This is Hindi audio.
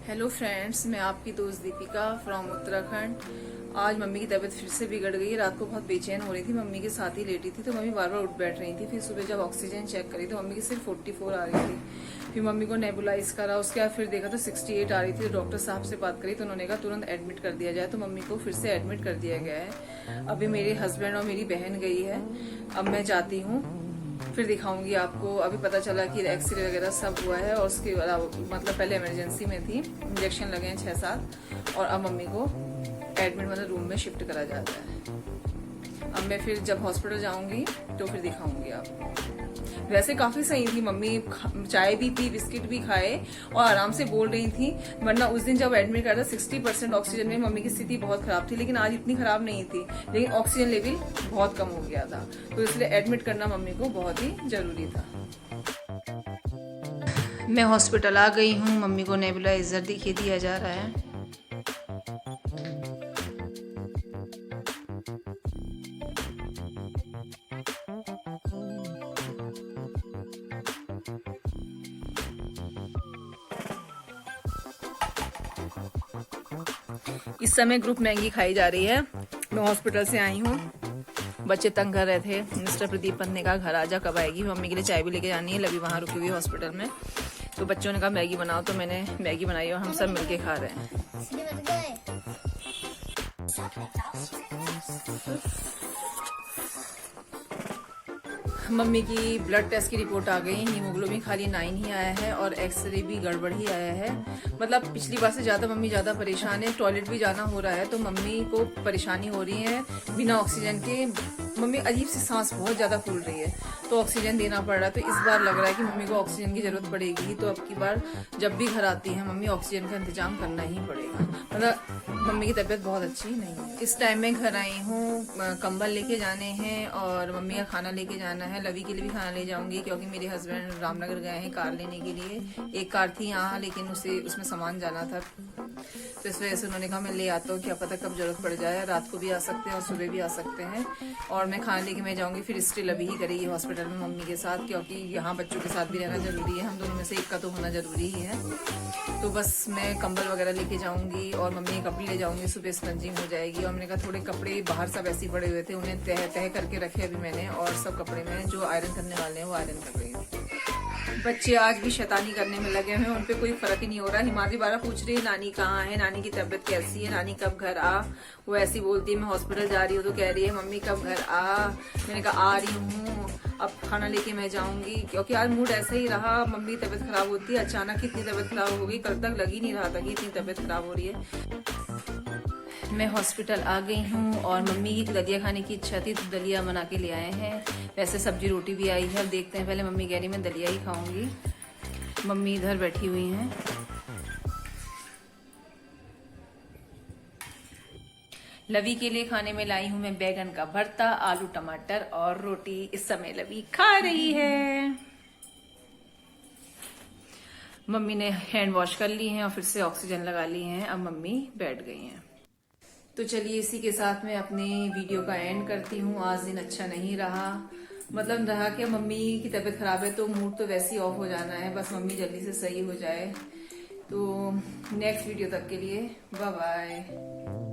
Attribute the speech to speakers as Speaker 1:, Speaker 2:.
Speaker 1: हेलो फ्रेंड्स, मैं आपकी दोस्त दीपिका फ्रॉम उत्तराखंड। आज मम्मी की तबीयत फिर से बिगड़ गई। रात को बहुत बेचैन हो रही थी, मम्मी के साथ ही लेटी थी तो मम्मी बार बार उठ बैठ रही थी। फिर सुबह जब ऑक्सीजन चेक करी तो मम्मी की सिर्फ 44 आ रही थी। फिर मम्मी को नेबुलाइज करा, उसके बाद फिर देखा तो 68 आ रही थी। तो डॉक्टर साहब से बात करी तो उन्होंने कहा तुरंत एडमिट कर दिया जाए, तो मम्मी को फिर से एडमिट कर दिया गया है। अभी मेरे हस्बैंड और मेरी बहन गई है, अब मैं जाती हूँ, फिर दिखाऊंगी आपको। अभी पता चला कि एक्सरे वगैरह सब हुआ है और उसके मतलब पहले इमरजेंसी में थी, इंजेक्शन लगे हैं 6-7 और अब मम्मी को एडमिट मतलब रूम में शिफ्ट करा जाता है। अब मैं फिर जब हॉस्पिटल जाऊंगी तो फिर दिखाऊंगी आपको। वैसे काफी सही थी मम्मी, चाय भी पी, बिस्किट भी खाए और आराम से बोल रही थी। वरना उस दिन जब एडमिट करा था 60% ऑक्सीजन में मम्मी की स्थिति बहुत खराब थी, लेकिन आज इतनी खराब नहीं थी, लेकिन ऑक्सीजन लेवल बहुत कम हो गया था, तो इसलिए एडमिट करना मम्मी को बहुत ही जरूरी था। मैं हॉस्पिटल आ गई हूँ, मम्मी को नेबुलाइजर दिया जा रहा है। इस समय ग्रुप मैगी खाई जा रही है। मैं हॉस्पिटल से आई हूँ, बच्चे तंग कर रहे थे। मिस्टर प्रदीप पंत ने कहा घर आजा, कब आएगी। मम्मी के लिए चाय भी लेके जानी है, लवी वहाँ रुकी हुई हॉस्पिटल में। तो बच्चों ने कहा मैगी बनाओ, तो मैंने मैगी बनाई और हम सब मिलके खा रहे हैं। मम्मी की ब्लड टेस्ट की रिपोर्ट आ गई। हीमोग्लोबिन खाली 9 ही आया है और एक्सरे भी गड़बड़ ही आया है। मतलब पिछली बार से ज्यादा मम्मी ज्यादा परेशान है, टॉयलेट भी जाना हो रहा है तो मम्मी को परेशानी हो रही है बिना ऑक्सीजन के। मम्मी अजीब सी सांस बहुत ज्यादा फूल रही है तो ऑक्सीजन देना पड़ रहा है। तो इस बार लग रहा है कि मम्मी को ऑक्सीजन की जरूरत पड़ेगी, तो अब की बार जब भी घर आती है मम्मी ऑक्सीजन का इंतजाम करना ही पड़ेगा। मतलब मम्मी की तबीयत बहुत अच्छी नहीं है। इस टाइम में घर आई हूँ, कंबल लेके जाने हैं और मम्मी का खाना लेके जाना है। लवी के लिए भी खाना ले जाऊंगी क्योंकि मेरे हस्बैंड रामनगर गए हैं कार लेने के लिए। एक कार थी यहाँ लेकिन उसमें सामान जाना था, तो इस वजह से उन्होंने कहा मैं ले आता हूँ, क्या पता कब जरूरत पड़ जाए। रात को भी आ सकते हैं और सुबह भी आ सकते हैं। और मैं खाना लेके मैं जाऊंगी, फिर स्टिल अभी ही करेगी हॉस्पिटल में मम्मी के साथ, क्योंकि यहाँ बच्चों के साथ भी रहना जरूरी है। हम दोनों में से एक का तो होना जरूरी ही है। तो बस मैं कंबल वगैरह लेके जाऊंगी और मम्मी के कपड़े ले जाऊंगी, सुबह स्पंजिंग हो जाएगी। और मैंने कहा थोड़े कपड़े बाहर सब ऐसे पड़े हुए थे, उन्हें तह तह करके रखे अभी मैंने, और सब कपड़े में जो आयरन करने वाले हैं वो आयरन कर रही हूँ। बच्चे आज भी शैतानी करने में लगे हुए हैं, उनपे कोई फर्क ही नहीं हो रहा। हिमाद्री बारा पूछ रही है नानी कहाँ है, नानी की तबीयत कैसी है, नानी कब घर आ। वो ऐसी बोलती है मैं हॉस्पिटल जा रही हूँ तो कह रही है मम्मी कब घर आ। मैंने कहा आ रही हूँ, अब खाना लेके मैं जाऊंगी, क्योंकि आज मूड ऐसा ही रहा। मम्मी की तबीयत खराब होती है, अचानक इतनी तबीयत खराब हो गई। कल तक लग ही नहीं रहा था कि इतनी तबीयत खराब हो रही है। मैं हॉस्पिटल आ गई हूँ और मम्मी की दलिया खाने की इच्छा थी तो दलिया बना के ले आए हैं। वैसे सब्जी रोटी भी आई है, अब देखते हैं। पहले मम्मी कह रही मैं दलिया ही खाऊंगी। मम्मी इधर बैठी हुई हैं। लवी के लिए खाने में लाई हूँ मैं बैगन का भरता, आलू टमाटर और रोटी। इस समय लवी खा रही है। मम्मी ने हैंड वॉश कर ली हैं और फिर से ऑक्सीजन लगा ली हैं। अब मम्मी बैठ गई हैं। तो चलिए इसी के साथ मैं अपनी वीडियो का एंड करती हूँ। आज दिन अच्छा नहीं रहा, मतलब रहा कि मम्मी की तबीयत खराब है तो मूड तो वैसे ही ऑफ हो जाना है, बस मम्मी जल्दी से सही हो जाए। तो नेक्स्ट वीडियो तक के लिए बाय बाय।